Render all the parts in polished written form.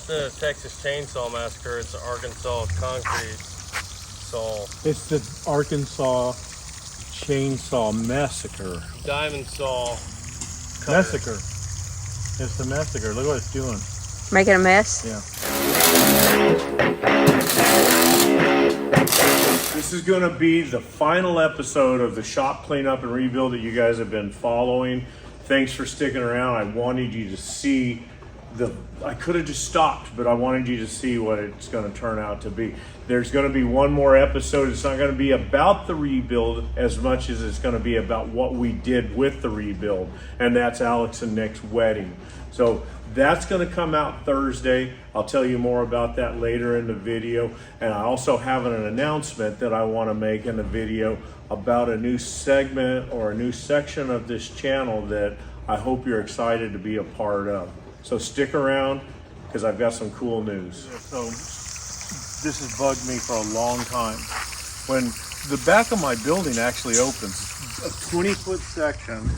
the Texas Chainsaw Massacre. It's the Arkansas concrete saw. It's the Arkansas Chainsaw Massacre. Diamond saw cutter. Massacre. It's the massacre. Look what it's doing. Making a mess? Yeah. This is going to be the final episode of the shop cleanup and rebuild that you guys have been following. Thanks for sticking around. I wanted you to see I could have just stopped, but I wanted you to see what it's going to turn out to be. There's going to be one more episode. It's not going to be about the rebuild as much as it's going to be about what we did with the rebuild, and that's Alex and Nick's wedding. So that's going to come out Thursday. I'll tell you more about that later in the video. And I also have an announcement that I want to make in the video about a new segment or a new section of this channel that I hope you're excited to be a part of. So stick around because I've got some cool news. So this has bugged me for a long time. When the back of my building actually opens, a 20-foot section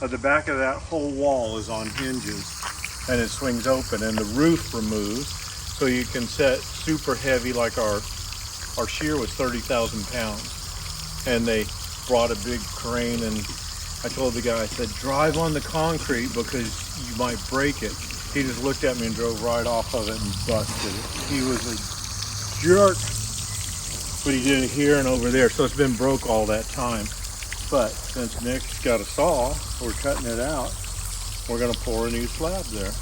of the back of that whole wall is on hinges, and it swings open, and the roof removes, so you can set super heavy, like our shear was 30,000 pounds, and they brought a big crane, and I told the guy, I said, drive on the concrete because you might break it. He just looked at me and drove right off of it and busted it. He was a jerk, but he did it here and over there, so it's been broke all that time. But since Nick's got a saw, we're cutting it out. We're gonna pour a new slab there.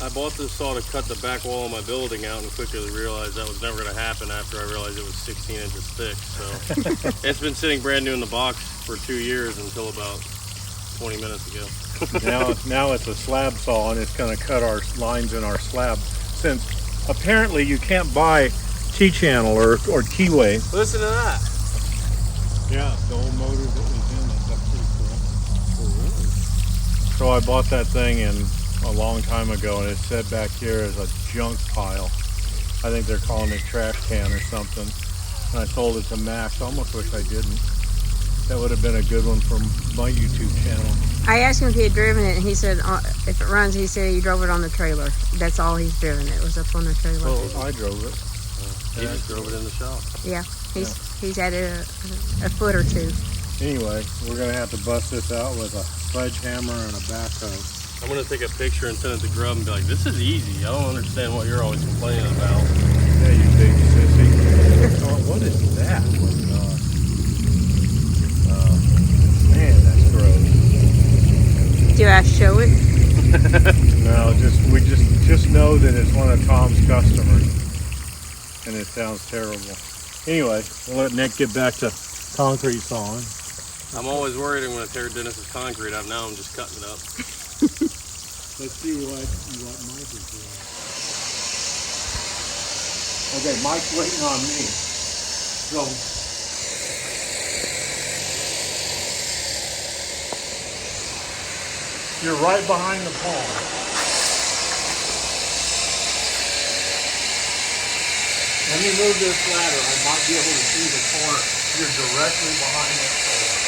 I bought this saw to cut the back wall of my building out and quickly realized that was never going to happen after I realized it was 16 inches thick. So it's been sitting brand new in the box for 2 years until about 20 minutes ago. now it's a slab saw, and it's going to cut our lines in our slab. Since apparently you can't buy T-channel or keyway. Listen to that. Yeah, the old motor that was in it. That's pretty cool. So I bought that thing in a long time ago, and it's set back here as a junk pile. I think they're calling it trash can or something. And I sold it to Max. I almost wish I didn't. That would have been a good one for my YouTube channel. I asked him if he had driven it, and he said if it runs, he said he drove it on the trailer. That's all he's driven it. It was up on the trailer. Well, I drove it. He just drove it in the shop. Yeah, he's had it a foot or two. Anyway, we're going to have to bust this out with a sledgehammer and a backhoe. I'm going to take a picture and send it to Grub and be like, this is easy. I don't understand what you're always complaining about. Yeah, you big sissy. Oh, what is that? Man, that's gross. Do I show it? No, we just know that it's one of Tom's customers, and it sounds terrible. Anyway, we'll let Nick get back to concrete sawing. I'm always worried I'm going to tear Dennis's concrete up. Now I'm just cutting it up. Let's see what Mike is doing. Okay, Mike's waiting on me. So you're right behind the pole. Let me move this ladder. I might be able to see the corner. You're directly behind that pole.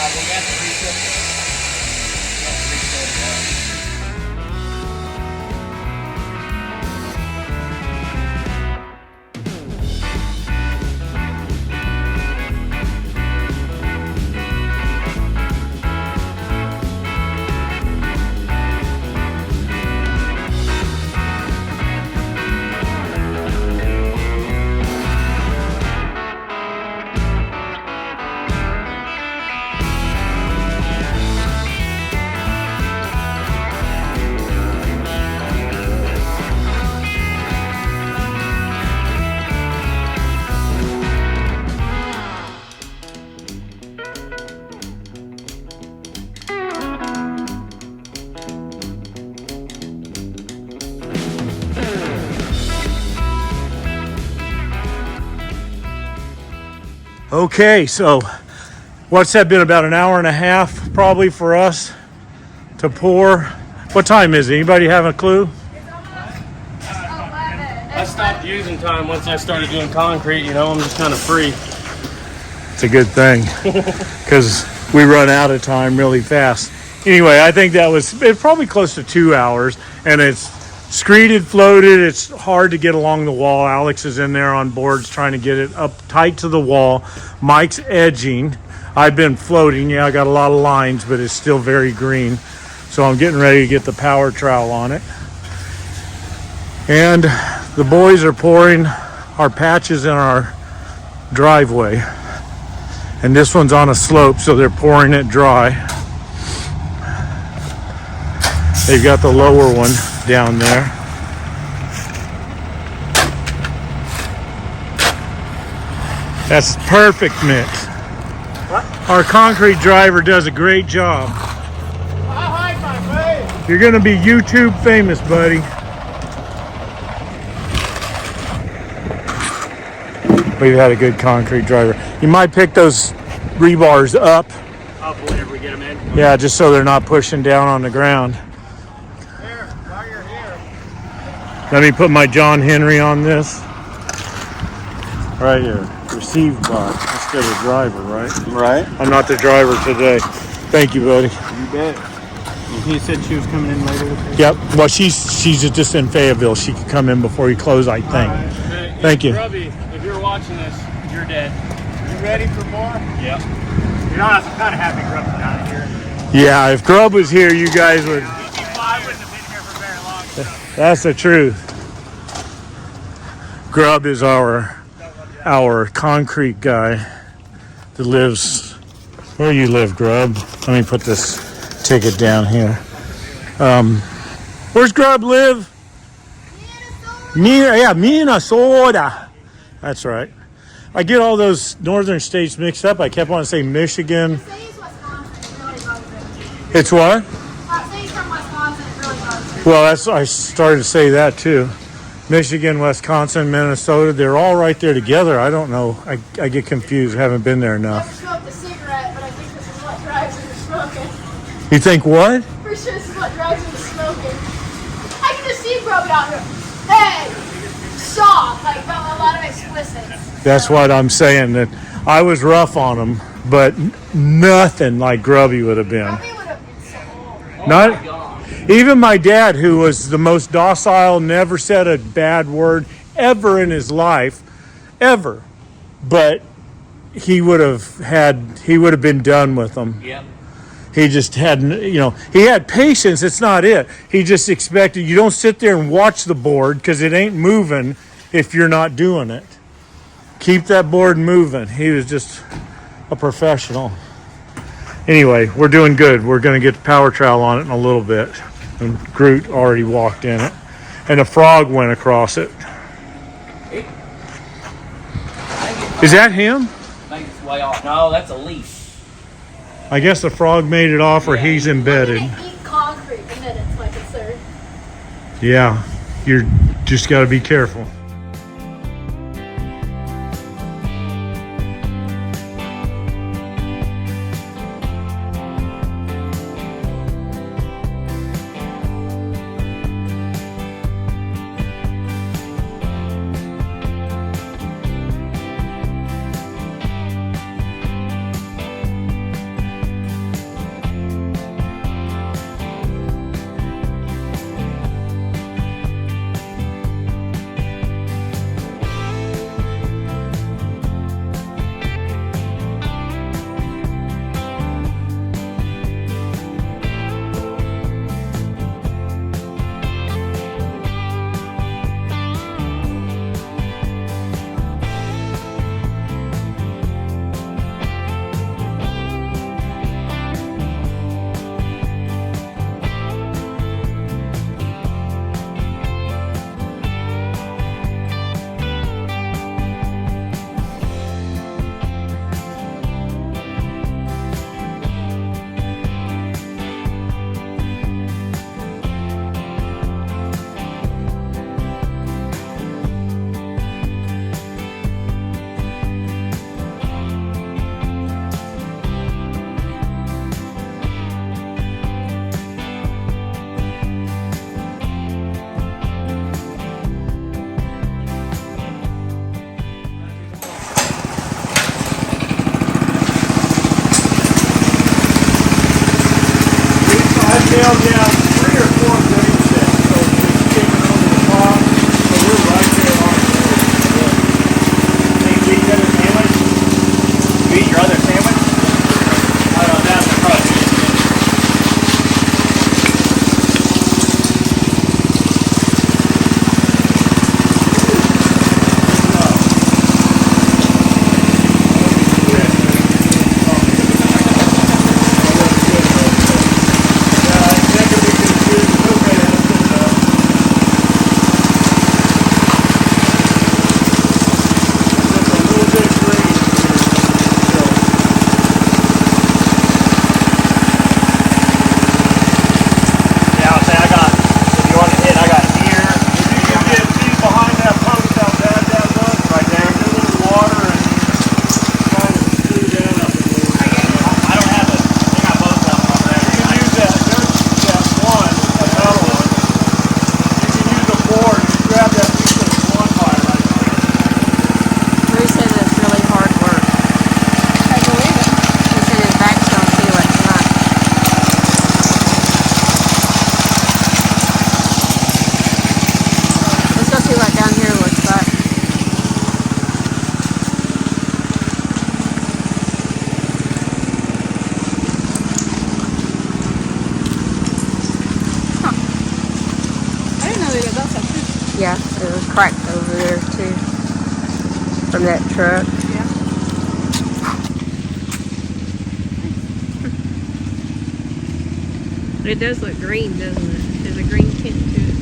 We have to reset Okay, so what's that been, about an hour and a half probably for us to pour? What time is it? Anybody have a clue? I stopped using time once I started doing concrete, you know, I'm just kind of free. It's a good thing because we run out of time really fast. Anyway, I think that was probably close to 2 hours, and it's screeded, floated. It's hard to get along the wall. Alex is in there on boards trying to get it up tight to the wall. Mike's edging. I've been floating. Yeah, I got a lot of lines, but it's still very green. So I'm getting ready to get the power trowel on it. And the boys are pouring our patches in our driveway. And this one's on a slope, so they're pouring it dry. They've got the lower one down there. That's perfect mix. What? Our concrete driver does a great job. Hi, my face. You're gonna be YouTube famous, buddy. We've had a good concrete driver. You might pick those rebars up. Up whenever we get them in. Yeah, just so they're not pushing down on the ground. Here, while you're here. Let me put my John Henry on this. Right here. Receive box instead of driver, right? Right. I'm not the driver today. Thank you, buddy. You bet. He said she was coming in later with her. Yep. Well, she's just in Fayetteville. She could come in before you close, I think. Thank you. Grubby, if you're watching this, you're dead. You ready for more? Yep. You know, I was kind of happy Grub's not here. Yeah, if Grub was here, you guys would. I wouldn't have been here for very long. So. That's the truth. Grub is our concrete guy that lives. Where you live, Grub? Let me put this ticket down here. Where's Grub live? Minnesota. That's right. I get all those northern states mixed up. I kept on saying Michigan. It's what? Well, I started to say that too. Michigan, Wisconsin, Minnesota, they're all right there together. I don't know. I get confused. I haven't been there enough. Never smoked a cigarette, but I think this is what drives me to smoking. You think what? For sure this is what drives me to smoking. I can just see Grubby out here. Hey! Stop! Like, a lot of explicits. That's what I'm saying. That I was rough on him, but nothing like Grubby would have been. Grubby would have been so old. Not even my dad, who was the most docile, never said a bad word ever in his life, ever. But he would have been done with them. Yep. He just had, he had patience. It's not it. He just expected, you don't sit there and watch the board because it ain't moving if you're not doing it. Keep that board moving. He was just a professional. Anyway, we're doing good. We're going to get the power trowel on it in a little bit. And Groot already walked in it. And a frog went across it. Is that him? I think it's way off. No, that's a leaf. I guess the frog made it off or he's embedded. I'm gonna eat concrete, and then it's my concern. Yeah, you're just got to be careful. nailed down 3 or 4 grade sets, so it's taking over the top. So we're right there on the wood. Hey, you eat your other sandwich? You eat your other sandwich? I don't know, that's the crust. Yeah, I'll say I got, if you want to hit, I got here. You can get see behind that post how bad that looks. Right there. There's a little water and kind of screw that up a little bit. I don't have it. I got both of them on there. You can use that. There's that one, another one. You can use a board. You grab that piece of one pie right there. Bruce said it's really hard work. I believe it. He said his back's gonna feel it tonight. Let's go see what down here looks like. I didn't know they did that stuff too. Yeah, it was cracked over there too. From that truck. It does look green, doesn't it? There's a green tint to it.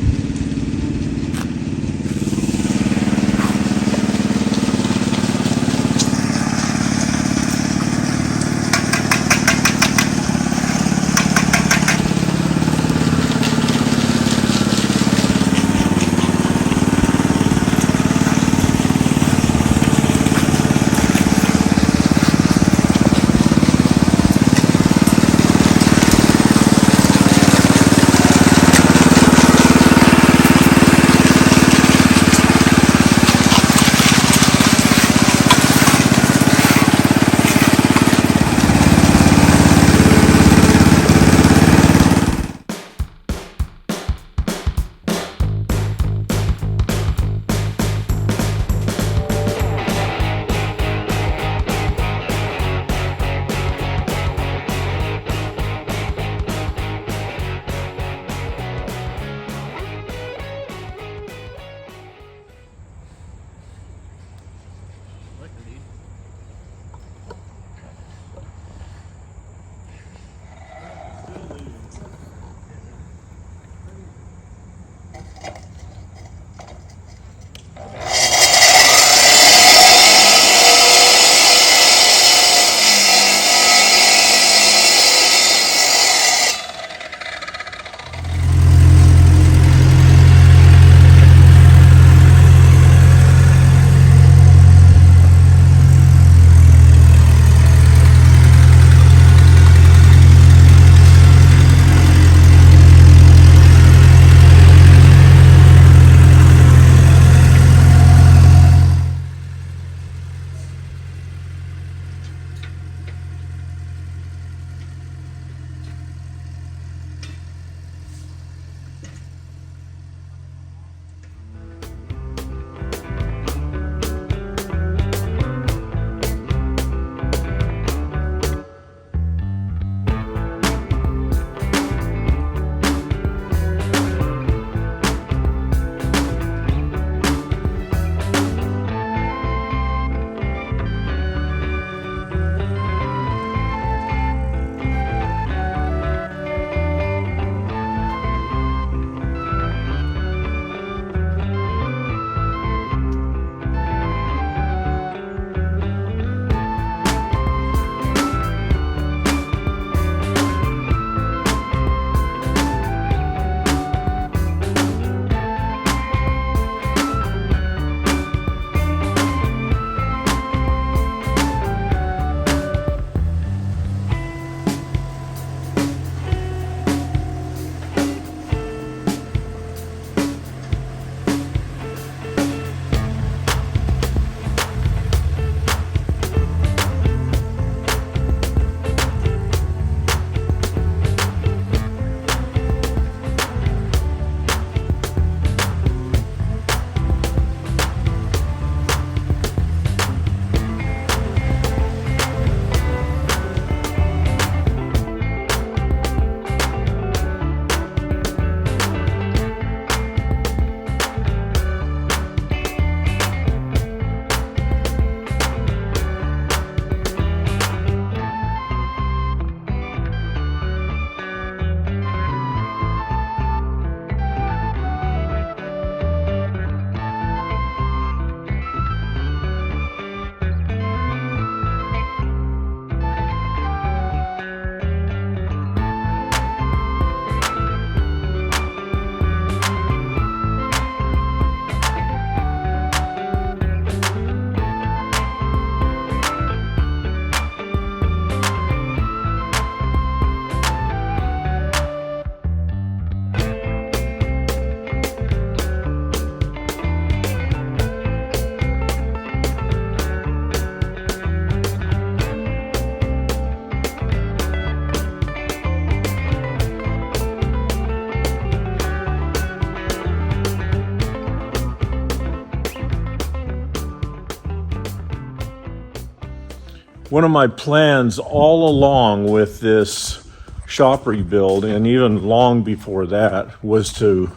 One of my plans all along with this shop rebuild, and even long before that, was to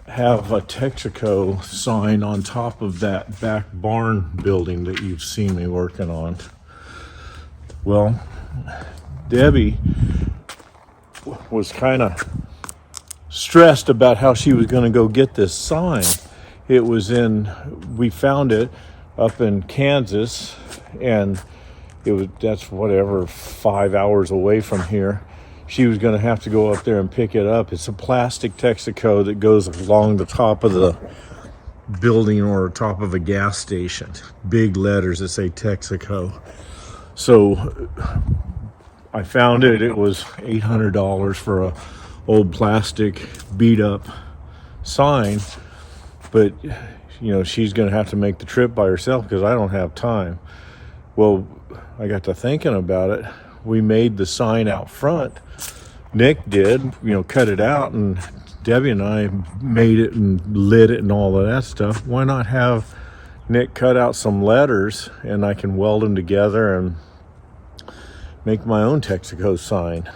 have a Texaco sign on top of that back barn building that you've seen me working on. Well, Debbie was kind of stressed about how she was going to go get this sign. We found it up in Kansas, and that's whatever, 5 hours away from here. She was going to have to go up there and pick it up. It's a plastic Texaco that goes along the top of the building or top of a gas station. Big letters that say Texaco. So I found it. It was $800 for a old plastic beat up sign. But, she's going to have to make the trip by herself because I don't have time. Well, I got to thinking about it. We made the sign out front. Nick did, cut it out, and Debbie and I made it and lit it and all of that stuff. Why not have Nick cut out some letters and I can weld them together and make my own Texaco sign?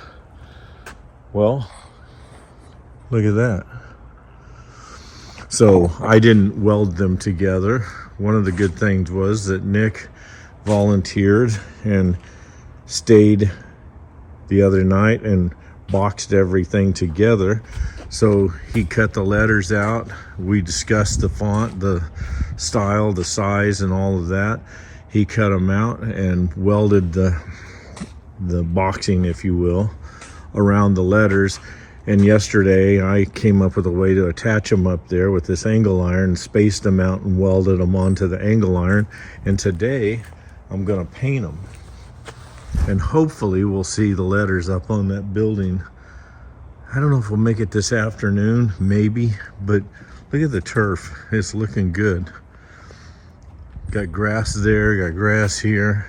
Well, look at that. So I didn't weld them together. One of the good things was that Nick volunteered and stayed the other night and boxed everything together. So he cut the letters out. We discussed the font, the style, the size, and all of that. He cut them out and welded the boxing, if you will, around the letters. And yesterday I came up with a way to attach them up there with this angle iron, spaced them out and welded them onto the angle iron. And today I'm going to paint them. And hopefully we'll see the letters up on that building. I don't know if we'll make it this afternoon, maybe, but look at the turf. It's looking good. Got grass there, got grass here.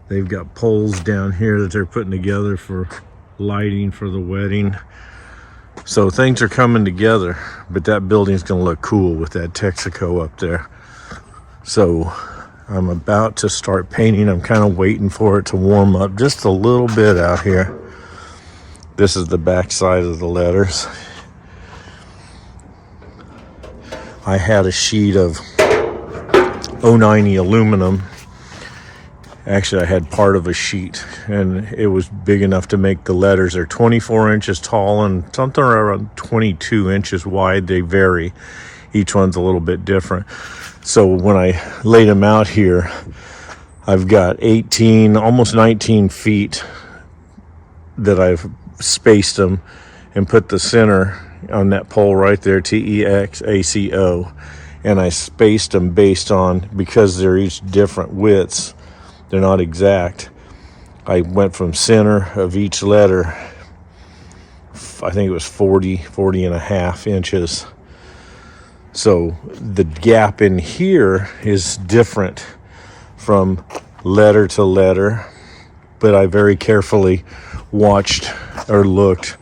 They've got poles down here that they're putting together for lighting for the wedding. So things are coming together, but that building's gonna look cool with that Texaco up there. So I'm about to start painting. I'm kind of waiting for it to warm up just a little bit out here. This is the back side of the letters. I had a sheet of 090 aluminum. Actually, I had part of a sheet, and it was big enough to make the letters. They're 24 inches tall and something around 22 inches wide. They vary. Each one's a little bit different. So when I laid them out here, I've got 18, almost 19 feet that I've spaced them and put the center on that pole right there, TEXACO. And I spaced them based on, because they're each different widths, they're not exact. I went from center of each letter, I think it was 40 and a half inches. So the gap in here is different from letter to letter, but I very carefully watched or looked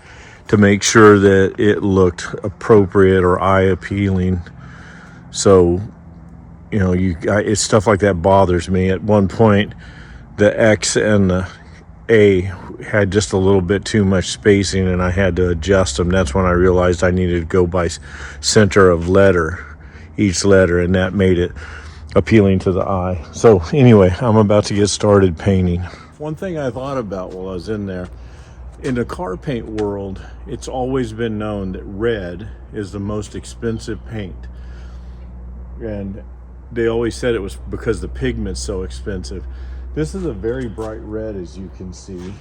to make sure that it looked appropriate or eye appealing. So, it's stuff like that bothers me. At one point, the X and the A had just a little bit too much spacing, and I had to adjust them. That's when I realized I needed to go by center of each letter, and that made it appealing to the eye. So anyway, I'm about to get started painting. One thing I thought about while I was in there, in the car paint world, it's always been known that red is the most expensive paint. And they always said it was because the pigment's so expensive. This is a very bright red, as you can see.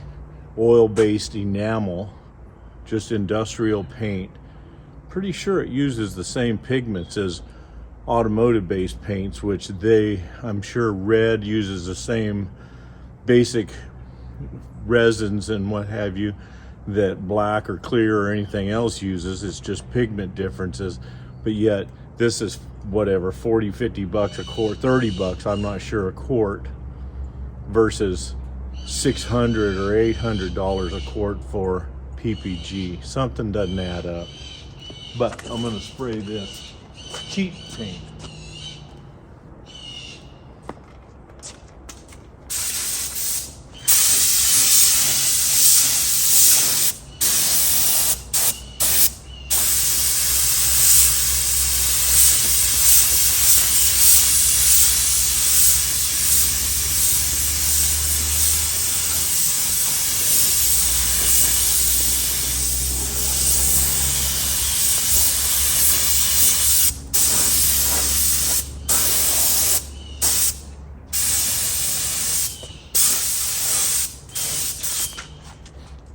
Oil-based enamel, just industrial paint. Pretty sure it uses the same pigments as automotive-based paints, which I'm sure red uses the same basic resins and what have you that black or clear or anything else uses. It's just pigment differences. But yet, this is whatever, 40, 50 bucks a quart, 30 bucks, I'm not sure, a quart, versus $600 or $800 a quart for PPG. Something doesn't add up. But I'm gonna spray this cheap paint.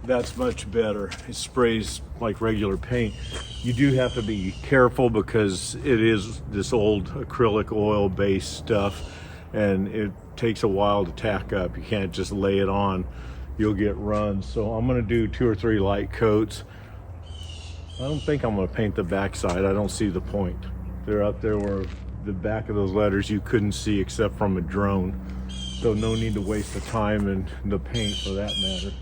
That's much better. It sprays like regular paint. You do have to be careful because it is this old acrylic oil based stuff and it takes a while to tack up. You can't just lay it on. You'll get runs. So I'm gonna do 2 or 3 light coats. I don't think I'm gonna paint the backside. I don't see the point. They're up there where the back of those letters you couldn't see except from a drone. So no need to waste the time and the paint for that matter.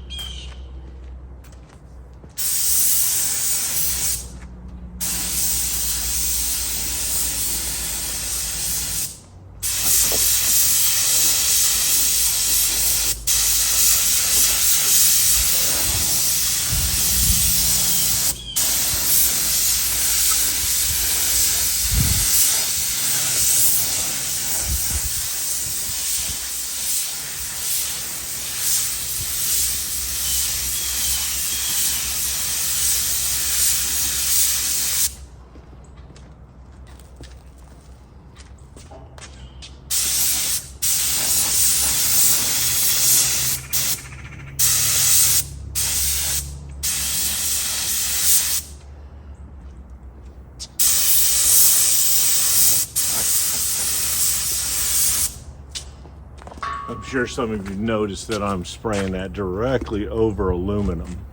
I'm sure some of you noticed that I'm spraying that directly over aluminum.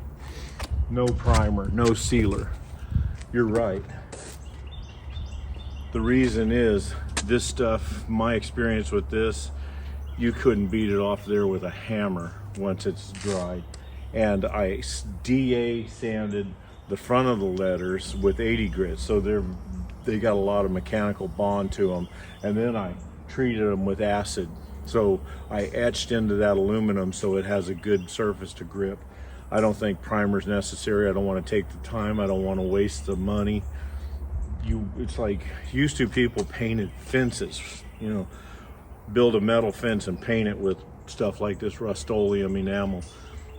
No primer, no sealer. You're right. The reason is this stuff, my experience with this, you couldn't beat it off there with a hammer once it's dry. And I DA sanded the front of the letters with 80 grit, so they got a lot of mechanical bond to them. And then I treated them with acid. So I etched into that aluminum so it has a good surface to grip. I don't think primer's necessary. I don't want to take the time. I don't want to waste the money. It's like used to people painted fences, you know, build a metal fence and paint it with stuff like this Rust-Oleum enamel,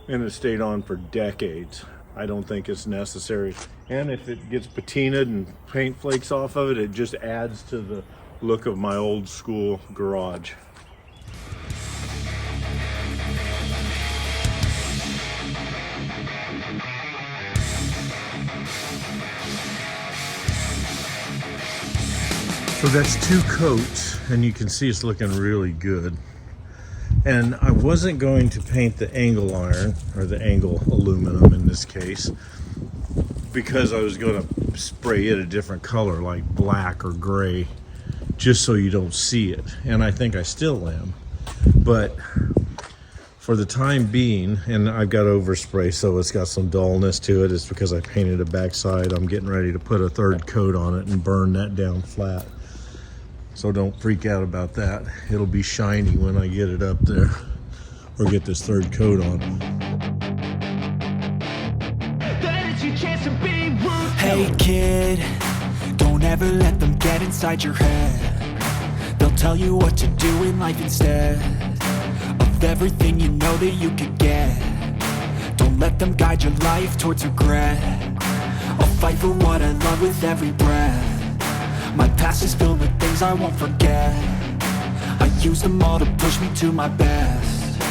and it stayed on for decades. I don't think it's necessary. And if it gets patinaed and paint flakes off of it, it just adds to the look of my old school garage. So that's 2 coats, and you can see it's looking really good. And I wasn't going to paint the angle iron, or the angle aluminum in this case, because I was going to spray it a different color, like black or gray, just so you don't see it. And I think I still am. But for the time being, and I've got overspray, so it's got some dullness to it. It's because I painted the backside. I'm getting ready to put a 3rd coat on it and burn that down flat. So don't freak out about that. It'll be shiny when I get it up there, or get this 3rd coat on. Hey kid, don't ever let them get inside your head. They'll tell you what to do in life instead of everything you know that you could get. Don't let them guide your life towards regret. I'll fight for what I love with every breath. My past is filled with things I won't forget. I use them all to push me to my best.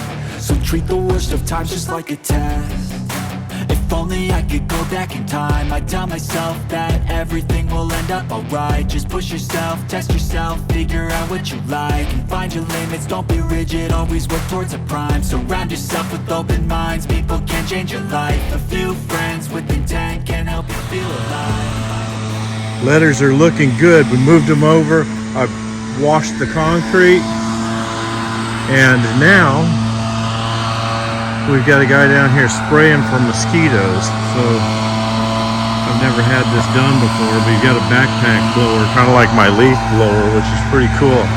So treat the worst of times just like a test. If only I could go back in time, I'd tell myself that everything will end up alright. Just push yourself, test yourself, figure out what you like, and find your limits, don't be rigid, always work towards a prime. Surround yourself with open minds, people can change your life. A few friends with intent can help you feel alive. Letters are looking good. We moved them over. I've washed the concrete. And now we've got a guy down here spraying for mosquitoes. So I've never had this done before, but he's got a backpack blower, kind of like my leaf blower, which is pretty cool.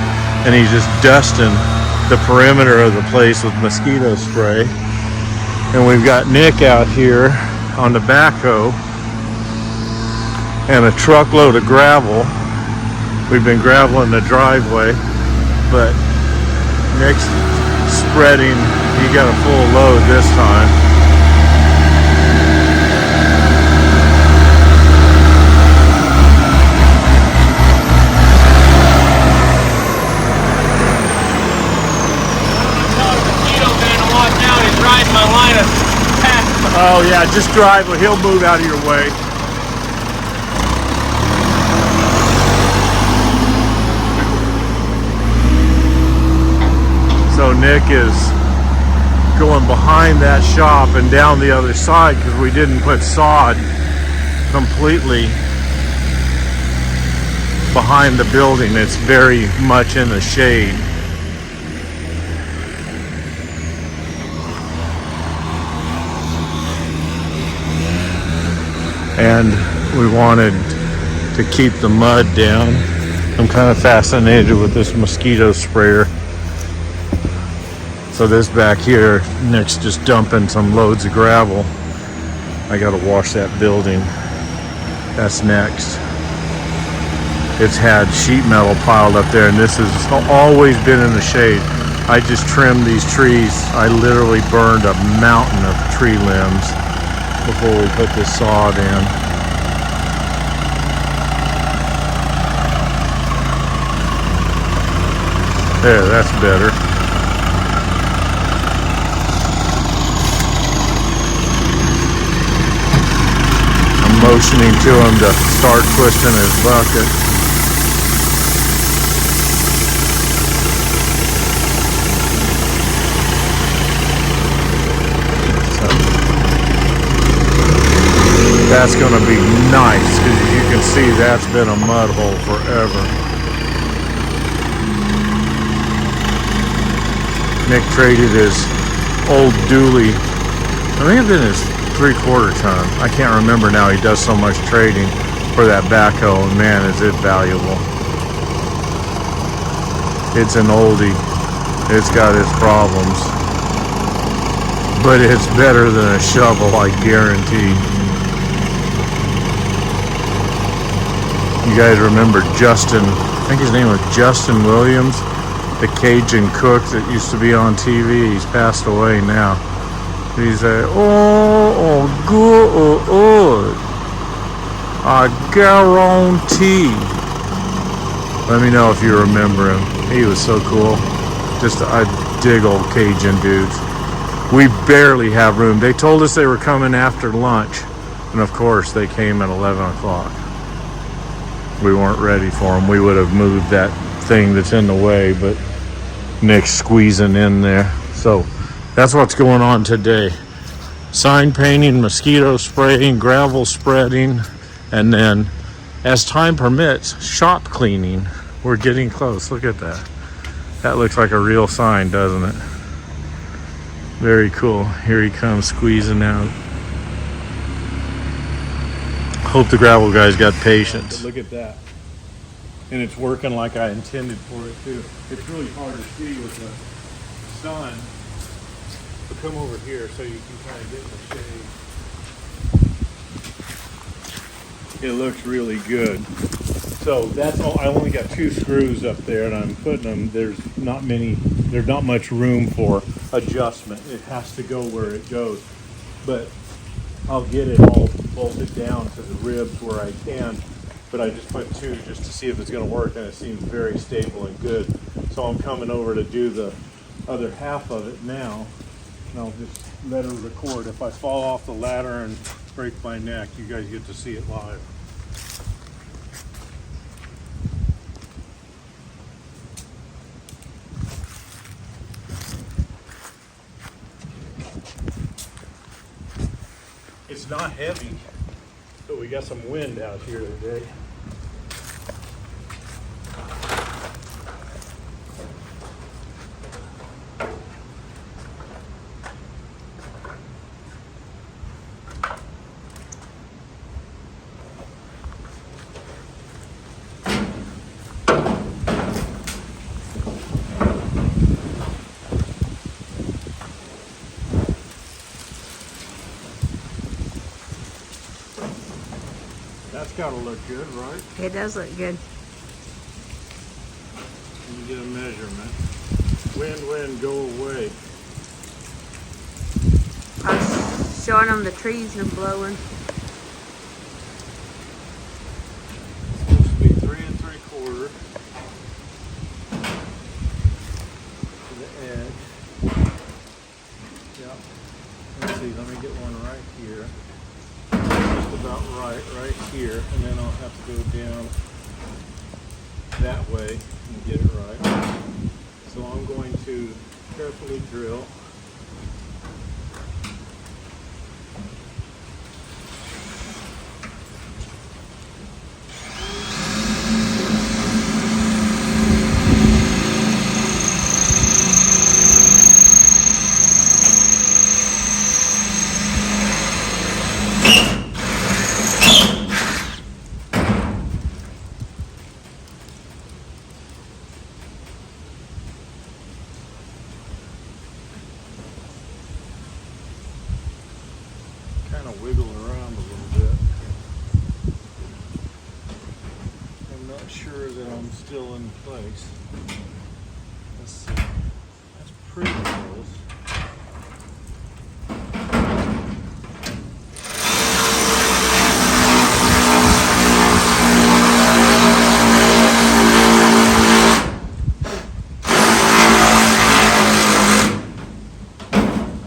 And he's just dusting the perimeter of the place with mosquito spray. And we've got Nick out here on the backhoe and a truckload of gravel. We've been graveling the driveway, but Nick's spreading. He got a full load this time. Mosquito man to watch out. He's riding my line of path. Oh yeah, just drive. He'll move out of your way. So Nick is going behind that shop and down the other side because we didn't put sod completely behind the building. It's very much in the shade. And we wanted to keep the mud down. I'm kind of fascinated with this mosquito sprayer. So this back here, Nick's just dumping some loads of gravel. I gotta wash that building. That's next. It's had sheet metal piled up there, and this has always been in the shade. I just trimmed these trees. I literally burned a mountain of tree limbs before we put this sod in. There, that's better. I'm motioning to him to start twisting his bucket. That's going to be nice because as you can see, that's been a mud hole forever. Nick traded his old dually. I think it's been his 3/4 ton. I can't remember now. He does so much trading for that backhoe, and man, is it valuable. It's an oldie. It's got its problems, but it's better than a shovel, I guarantee. You guys remember Justin, I think his name was Justin Williams, the Cajun cook that used to be on TV. He's passed away now. He's a, good, I guarantee. Let me know if you remember him. He was so cool. I dig old Cajun dudes. We barely have room. They told us they were coming after lunch, and of course they came at 11 o'clock. We weren't ready for them. We would have moved that thing that's in the way, but Nick's squeezing in there. So that's what's going on today. Sign painting, mosquito spraying, gravel spreading, and then as time permits, shop cleaning. We're getting close. Look at that. That looks like a real sign, doesn't it? Very cool. Here he comes squeezing out. Hope the gravel guys got patience. Look at that. And it's working like I intended for it to. It's really hard to see with the sun. But come over here so you can kind of get in the shade. It looks really good. So that's all. I only got 2 screws up there, and I'm putting them. There's not much room for adjustment. It has to go where it goes. But I'll get it all bolted down to the ribs where I can, but I just put 2 just to see if it's going to work, and it seems very stable and good. So I'm coming over to do the other half of it now, and I'll just let her record. If I fall off the ladder and break my neck, you guys get to see it live. It's not heavy, but we got some wind out here today. That's got to look good, right? It does look good. Let me get a measurement. Wind, go away. I was showing them the trees are blowing. It's supposed to be 3 3/4 to the edge. Yep. That's see, let me get one right here. Just about right here, and then I'll have to go down that way and get it right. So I'm going to carefully drill. Kind of wiggle around a little bit. I'm not sure that I'm still in place. Let's see. That's pretty close.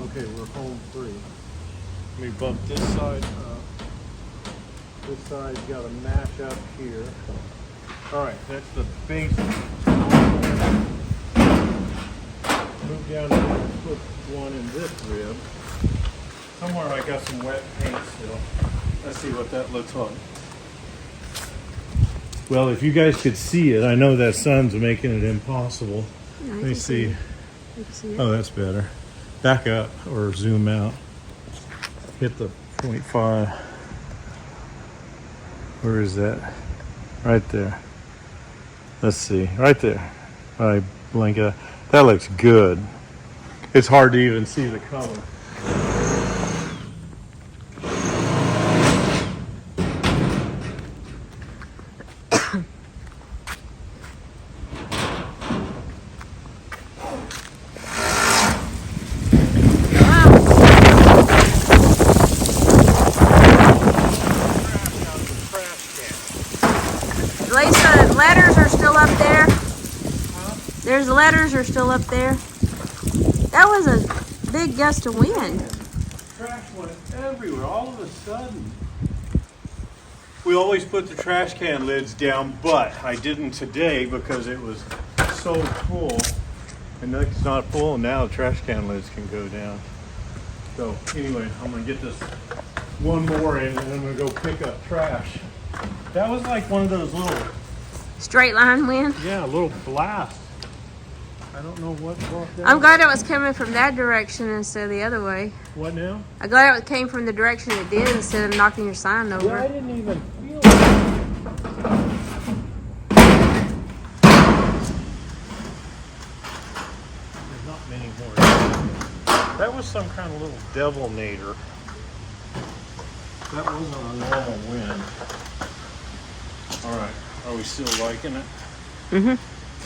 Okay, we're home free. Let me bump this side up. This side's got a match up here. Alright, that's the base. Move down and put one in this rib. Somewhere I got some wet paint still. Let's see what that looks like. Well, if you guys could see it, I know that sun's making it impossible. Yeah, Let me see. I can see it. Oh, that's better. Back up or zoom out. Hit the 0.5. Where is that? Right there. Let's see. Right there. I blink it. That looks good. It's hard to even see the color. Lisa, letters are still up there. There's letters are still up there. That was a big gust of wind. Trash went everywhere all of a sudden. We always put the trash can lids down, but I didn't today because it was so full. And look, it's not full, and now the trash can lids can go down. So anyway, I'm gonna get this one more in, and then I'm gonna go pick up trash. That was like one of those little, Straight line wind. yeah, a little blast. I don't know what brought that. I'm glad it was coming from that direction instead of the other way. What now? I'm glad it came from the direction it did instead of knocking your sign over. Yeah, I didn't even feel it. There's not many more. That was some kind of little devil nader. That wasn't a normal wind. All right, are we still liking it? Mm-hmm.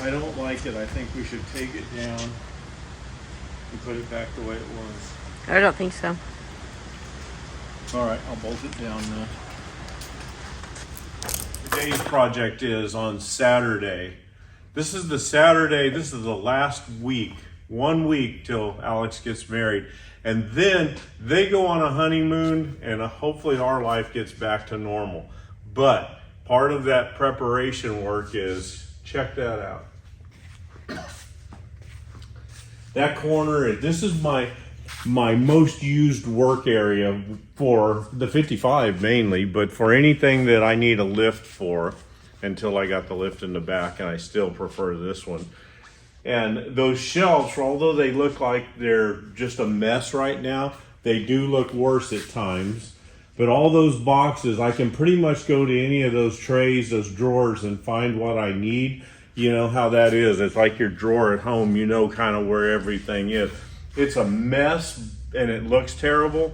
I don't like it. I think we should take it down and put it back the way it was. I don't think so. All right, I'll bolt it down now. Today's project is on Saturday. This is the Saturday, this is the last week, 1 week till Alex gets married. And then they go on a honeymoon and hopefully our life gets back to normal. But part of that preparation work is, check that out. That corner, this is my most used work area for the 55 mainly, but for anything that I need a lift for, until I got the lift in the back, and I still prefer this one. And those shelves, although they look like they're just a mess right now, they do look worse at times. But all those boxes, I can pretty much go to any of those trays, those drawers, and find what I need. You know how that is. It's like your drawer at home. You know kind of where everything is. It's a mess and it looks terrible,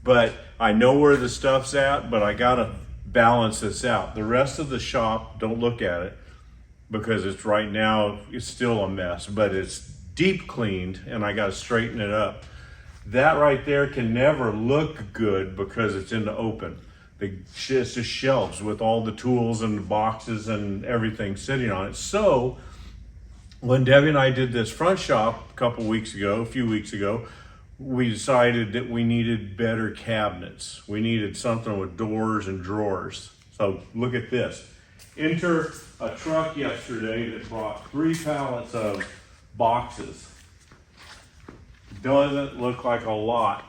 but I know where the stuff's at, but I gotta balance this out. The rest of the shop, don't look at it because it's right now, it's still a mess, but it's deep cleaned and I gotta straighten it up. That right there can never look good because it's in the open. It's just shelves with all the tools and the boxes and everything sitting on it. So when Debbie and I did this front shop a few weeks ago, we decided that we needed better cabinets. We needed something with doors and drawers. So look at this. Enter a truck yesterday that brought 3 pallets of boxes. Doesn't look like a lot,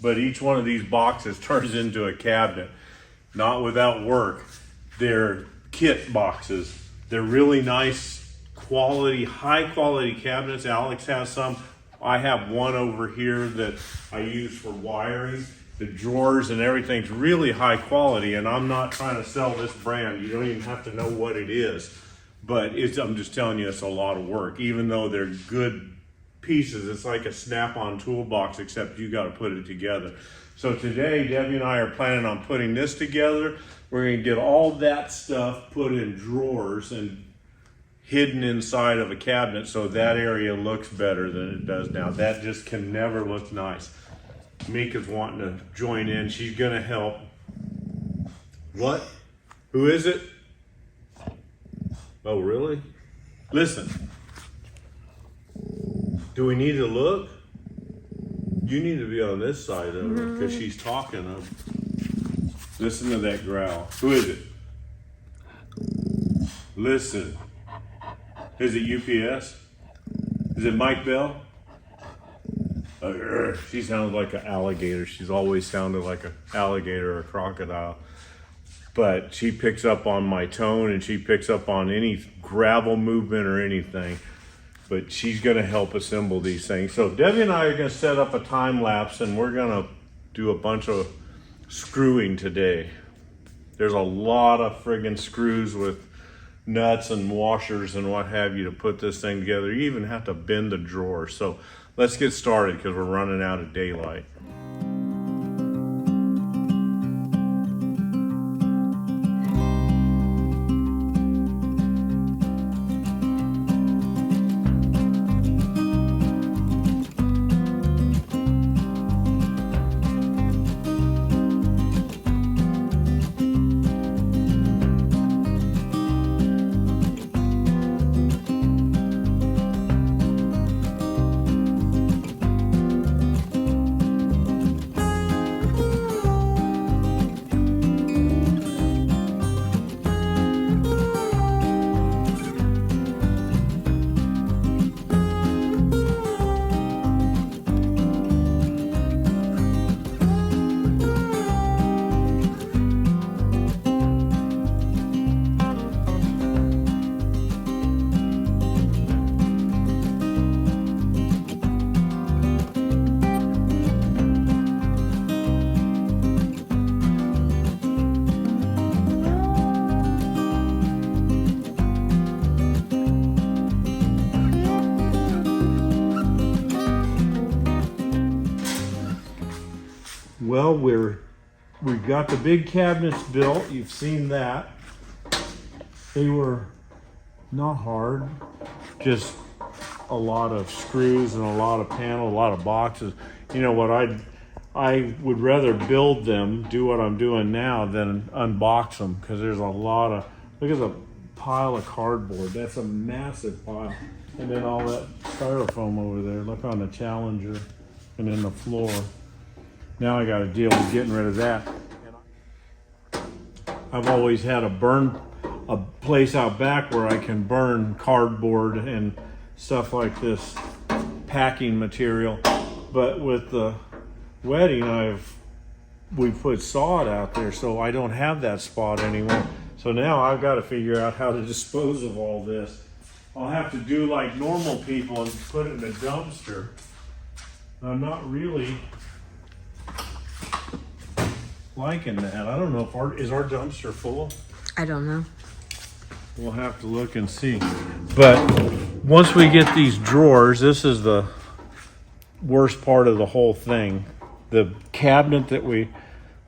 but each one of these boxes turns into a cabinet. Not without work. They're kit boxes. They're really nice quality, high quality cabinets. Alex has some. I have one over here that I use for wiring. The drawers and everything's really high quality, and I'm not trying to sell this brand. You don't even have to know what it is. But I'm just telling you, it's a lot of work. Even though they're good pieces, it's like a snap-on toolbox, except you got to put it together. So today, Debbie and I are planning on putting this together. We're going to get all that stuff put in drawers and hidden inside of a cabinet so that area looks better than it does now. That just can never look nice. Mika's wanting to join in. She's going to help. What? Who is it? Oh, really? Listen. Do we need to look? You need to be on this side of her because she's talking. Listen to that growl. Who is it? Listen. Is it UPS? Is it Mike Bell? She sounds like an alligator. She's always sounded like an alligator or a crocodile. But she picks up on my tone and she picks up on any gravel movement or anything. But she's going to help assemble these things. So Debbie and I are going to set up a time lapse and we're going to do a bunch of screwing today. There's a lot of friggin' screws with nuts and washers and what have you to put this thing together. You even have to bend the drawer. So let's get started because we're running out of daylight. Well, we've got the big cabinets built. You've seen that. They were not hard, just a lot of screws and a lot of panel, a lot of boxes. You know what, I would rather build them, do what I'm doing now, than unbox them, because there's a lot of, look at the pile of cardboard. That's a massive pile. And then all that styrofoam over there. Look on the Challenger and then the floor. Now I got to deal with getting rid of that. I've always had a place out back where I can burn cardboard and stuff like this, packing material. But with the wedding, we put sod out there, so I don't have that spot anymore. So now I've got to figure out how to dispose of all this. I'll have to do like normal people and put it in a dumpster. I'm not really liking that. I don't know if is our dumpster full? I don't know. We'll have to look and see. But once we get these drawers, this is the worst part of the whole thing. The cabinet that we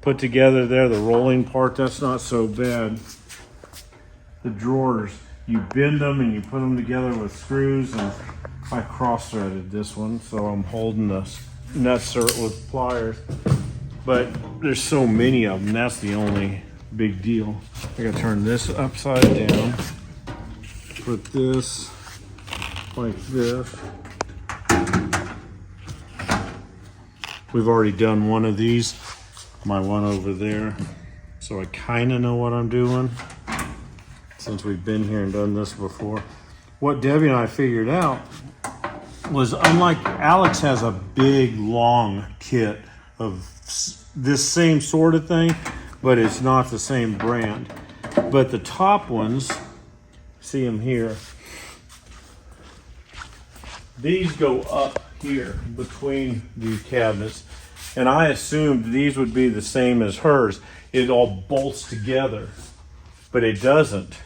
put together there, the rolling part, that's not so bad. The drawers, you bend them and you put them together with screws, and I cross-threaded this one, so I'm holding the nuts with pliers. But there's so many of them, that's the only big deal. I gotta turn this upside down, put this like this, We've already done one of these, my one over there. So I kind of know what I'm doing since we've been here and done this before. What Debbie and I figured out was, unlike Alex has a big long kit of this same sort of thing, but it's not the same brand. But the top ones, see them here, these go up here between these cabinets, and I assumed these would be the same as hers. It all bolts together, but it doesn't.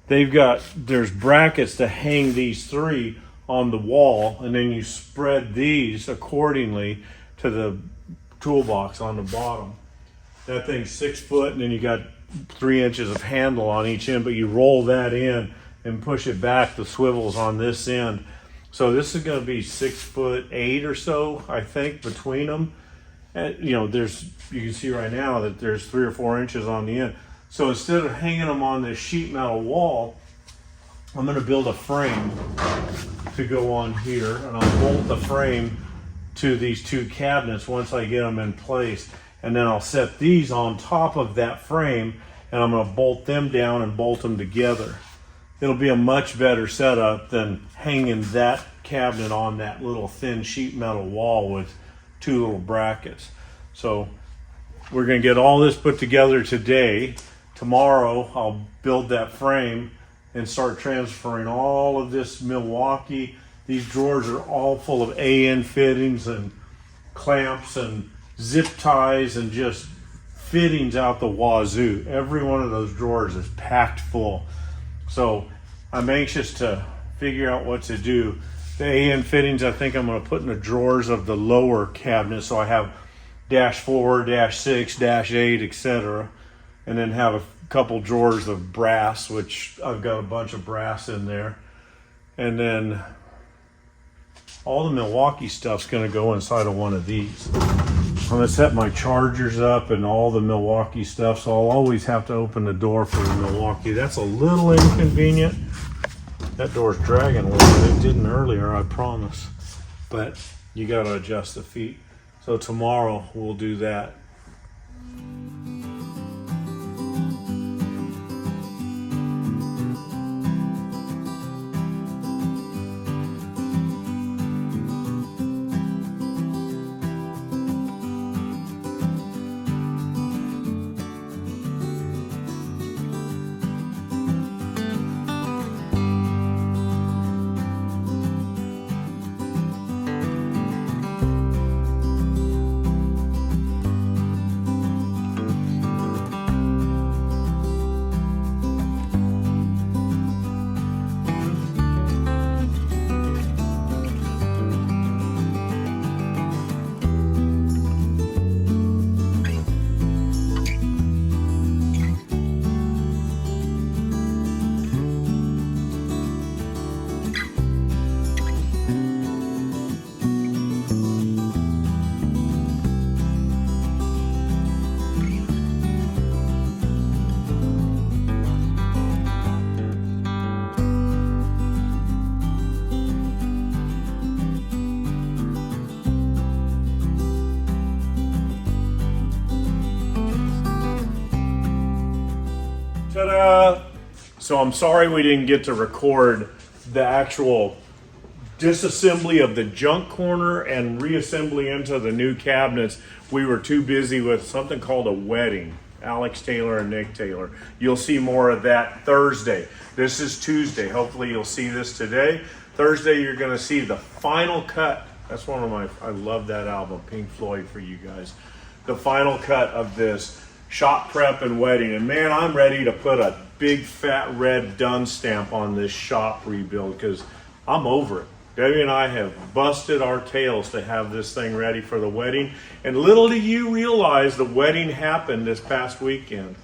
There's brackets to hang these three on the wall, and then you spread these accordingly to the toolbox on the bottom. That thing's 6 foot, and then you got 3 inches of handle on each end, but you roll that in and push it back, the swivels on this end. So this is going to be 6'8" or so, I think, between them. And, you know, you can see right now that there's 3 or 4 inches on the end. So instead of hanging them on this sheet metal wall, I'm going to build a frame to go on here, and I'll bolt the frame to these 2 cabinets once I get them in place. And then I'll set these on top of that frame, and I'm going to bolt them down and bolt them together. It'll be a much better setup than hanging that cabinet on that little thin sheet metal wall with 2 little brackets. So we're going to get all this put together today. Tomorrow I'll build that frame and start transferring all of this Milwaukee. These drawers are all full of AN fittings and clamps and zip ties and just fittings out the wazoo. Every one of those drawers is packed full. So I'm anxious to figure out what to do. The AN fittings, I think I'm going to put in the drawers of the lower cabinet, so I have -4, -6, -8, etc. And then have a couple drawers of brass, which I've got a bunch of brass in there. And then all the Milwaukee stuff's going to go inside of one of these. I'm going to set my chargers up and all the Milwaukee stuff, so I'll always have to open the door for the Milwaukee. That's a little inconvenient. That door's dragging a little bit. It didn't earlier, I promise. But you got to adjust the feet. So tomorrow we'll do that. Ta-da! So I'm sorry we didn't get to record the actual disassembly of the junk corner and reassembly into the new cabinets. We were too busy with something called a wedding. Alex Taylor and Nick Taylor. You'll see more of that Thursday. This is Tuesday. Hopefully you'll see this today. Thursday you're going to see the final cut. That's one of I love that album, Pink Floyd, for you guys. The final cut of this shop prep and wedding. And man, I'm ready to put a big fat red done stamp on this shop rebuild because I'm over it. Debbie and I have busted our tails to have this thing ready for the wedding. And little do you realize the wedding happened this past weekend.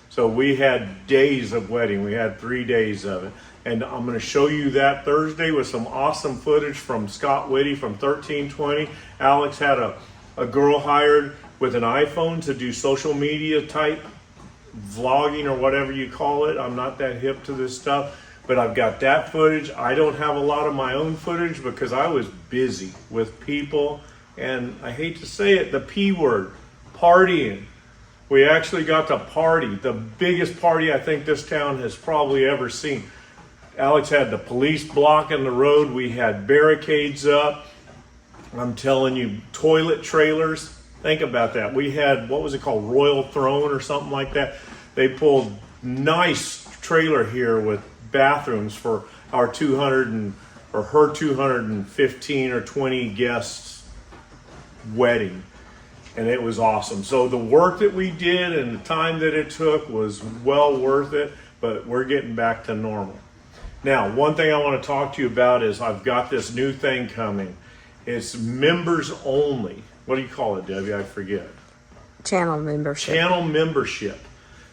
So we had days of wedding. We had 3 days of it. And I'm going to show you that Thursday with some awesome footage from Scott Whitty from 1320. Alex had a girl hired with an iPhone to do social media type vlogging or whatever you call it. I'm not that hip to this stuff, but I've got that footage. I don't have a lot of my own footage because I was busy with people, and I hate to say it, the P word, partying. We actually got to party, the biggest party I think this town has probably ever seen. Alex had the police blocking the road. We had barricades up. I'm telling you, toilet trailers. Think about that. We had, what was it called, Royal Throne or something like that. They pulled nice trailer here with bathrooms for our her 215 or 20 guests wedding. And it was awesome. So the work that we did and the time that it took was well worth it, but we're getting back to normal. Now, one thing I want to talk to you about is I've got this new thing coming. It's members only. What do you call it, Debbie? I forget. Channel membership. Channel membership.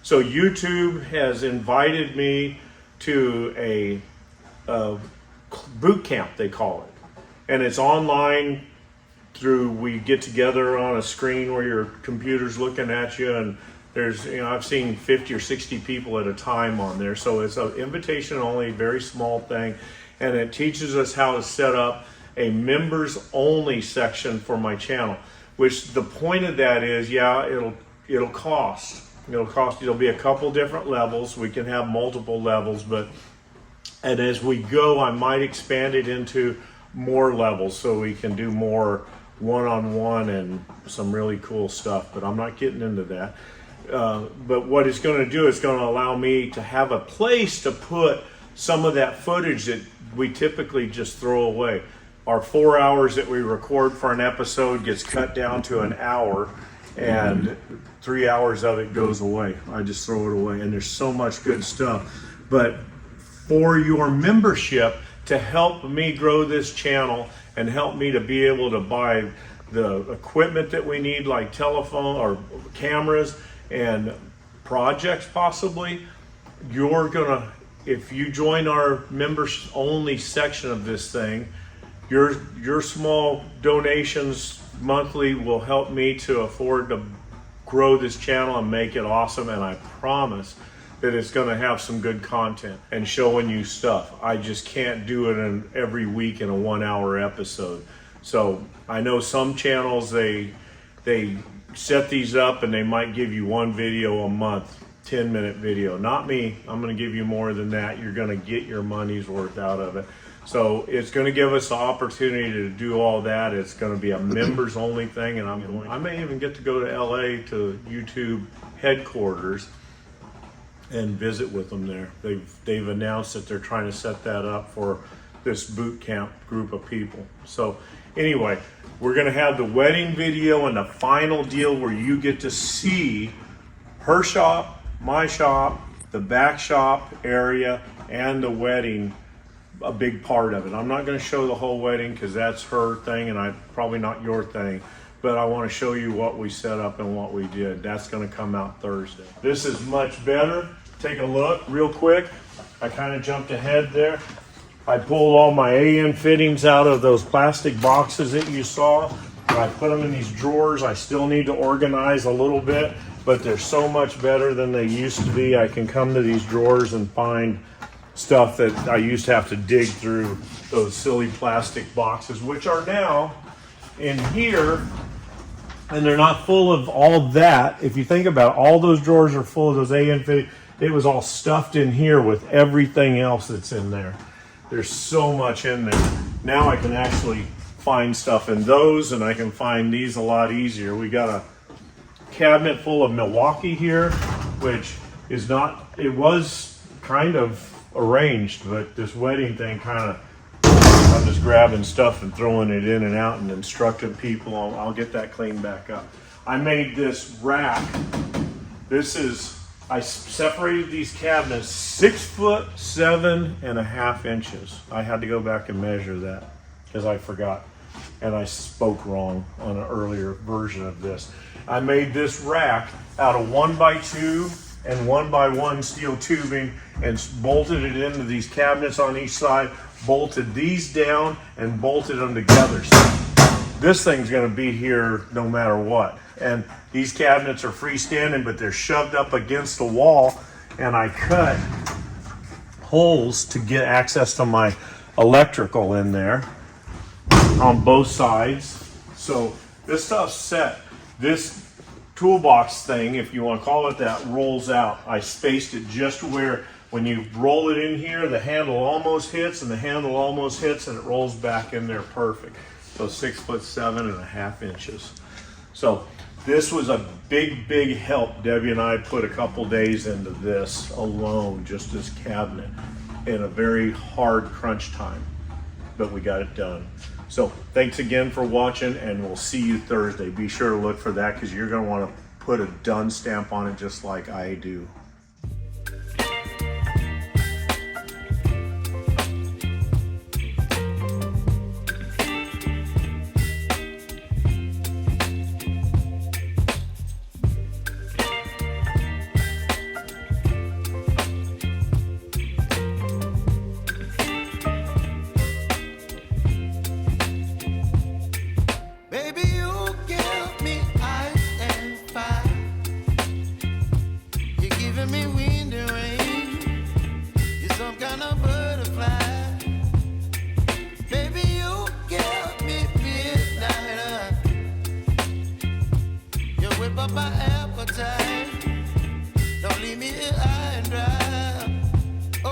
So YouTube has invited me to a boot camp, they call it. And it's online through, we get together on a screen where your computer's looking at you, and there's, I've seen 50 or 60 people at a time on there. So it's an invitation only, very small thing. And it teaches us how to set up a members only section for my channel, which the point of that is, yeah, it'll cost. It'll be a couple different levels. We can have multiple levels, and as we go, I might expand it into more levels so we can do more one-on-one and some really cool stuff, but I'm not getting into that. But what it's going to do is going to allow me to have a place to put some of that footage that we typically just throw away. Our 4 hours that we record for an episode gets cut down to an hour, and 3 hours of it goes away. I just throw it away, and there's so much good stuff. But for your membership to help me grow this channel and help me to be able to buy the equipment that we need, like telephone or cameras and projects possibly, you're gonna, if you join our members only section of this thing, your small donations monthly will help me to afford to grow this channel and make it awesome. And I promise that it's going to have some good content and showing you stuff. I just can't do it in every week in a 1 hour episode. So I know some channels, they set these up and they might give you one video a month, 10-minute video. Not me. I'm going to give you more than that. You're going to get your money's worth out of it. So it's going to give us the opportunity to do all that. It's going to be a members only thing, and I may even get to go to LA to YouTube headquarters and visit with them there. They've announced that they're trying to set that up for this boot camp group of people. So anyway, we're going to have the wedding video and the final deal where you get to see her shop, my shop, the back shop area, and the wedding, a big part of it. I'm not going to show the whole wedding because that's her thing and probably not your thing, but I want to show you what we set up and what we did. That's going to come out Thursday. This is much better. Take a look real quick. I kind of jumped ahead there. I pulled all my AN fittings out of those plastic boxes that you saw. I put them in these drawers. I still need to organize a little bit, but they're so much better than they used to be. I can come to these drawers and find stuff that I used to have to dig through those silly plastic boxes, which are now in here, and they're not full of all that. If you think about it, all those drawers are full of those AN fittings. It was all stuffed in here with everything else that's in there. There's so much in there. Now I can actually find stuff in those, and I can find these a lot easier. We got a cabinet full of Milwaukee here, which is not, it was kind of arranged, but this wedding thing kind of, I'm just grabbing stuff and throwing it in and out and instructing people. I'll get that cleaned back up. I made this rack. I separated these cabinets 6'7.5" inches. I had to go back and measure that because I forgot and I spoke wrong on an earlier version of this. I made this rack out of 1x2 and 1x1 steel tubing and bolted it into these cabinets on each side, bolted these down and bolted them together. So this thing's going to be here no matter what. And these cabinets are freestanding, but they're shoved up against the wall, and I cut holes to get access to my electrical in there on both sides. So this stuff's set. This toolbox thing, if you want to call it that, rolls out. I spaced it just where when you roll it in here, the handle almost hits and the handle almost hits and it rolls back in there perfect. So 6'7.5" inches. So this was a big help. Debbie and I put a couple days into this alone, just this cabinet, in a very hard crunch time, but we got it done. So thanks again for watching, and we'll see you Thursday. Be sure to look for that because you're going to want to put a done stamp on it just like I do. Baby, you give me ice and fire. You're giving me wind and rain. You're some kind of butterfly. Baby, you give me midnight. You whip up my appetite. Don't leave me here high and dry.